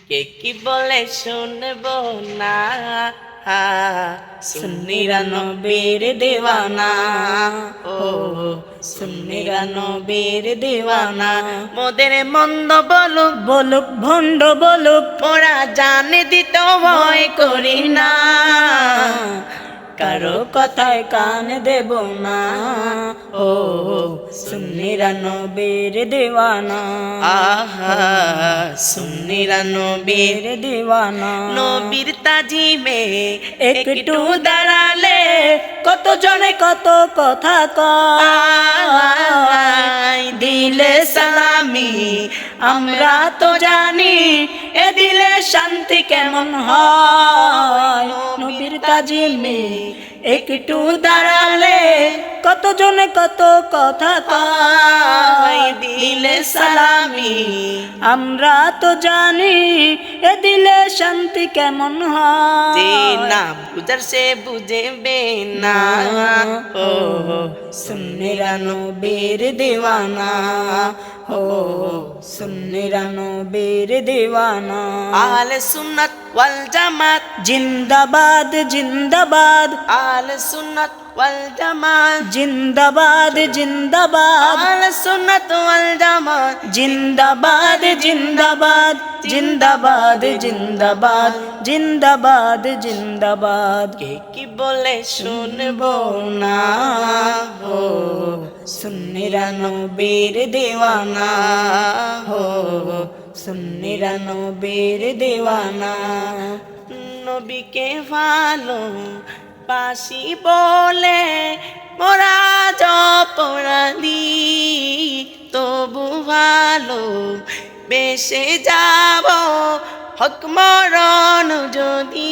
কে কি বলে শুনবো না, সুন্নিরা নবীর দিওয়ানা। ও সুন্নিরা নবীর দিওয়ানা। মোদের মন্দ বলুক বলুক ভণ্ড বলুক, ওরা জানে দিত ভয় করি না। কারো কথায় কান দেব না। ও সুন্নিরা নবীর দিওয়ানা, আহা সুন্নিরা নবীর দিওয়ানা। নবীর তাজিমে একটু দাঁড়ালে কত জনে কত কথা কয়। দিলে সালামি আমরা তো জানি, এ দিলে শান্তি কেমন হয়। নবীর তাজিমে একটু দাঁড়ালে কত জনে কত কথা কয়। দিলে সালামি আমরা তো জানি, এ দিলে শান্তি কেমন হয়। যে না বুঝার সে বুঝেবে না। ও সুন্নিরা নবীর দিওয়ানা, ও সুন্নিরা নবীর দিওয়ানা। আহলে সুন্নাত ওয়াল জামাত জিন্দাবাদ জিন্দাবাদ, আহলে সুন্নাত ওয়াল জামাত জিন্দাবাদ জিন্দাবাদ, আহলে সুন্নাত ওয়াল জামাত জিন্দাবাদ জিন্দাবাদ, জিন্দাবাদ জিন্দাবাদ, জিন্দাবাদ জিন্দাবাদ। কে কি বলে শুনবো না, ও সুন্নিরা নবীর দিওয়ানা, ও সুন্নিরা নবীর দিওয়ানা। নবীকে ভালো বাসি বলে মোরা জপরাধি, তবু ভালো বেসে যাব হক মরণ যদি।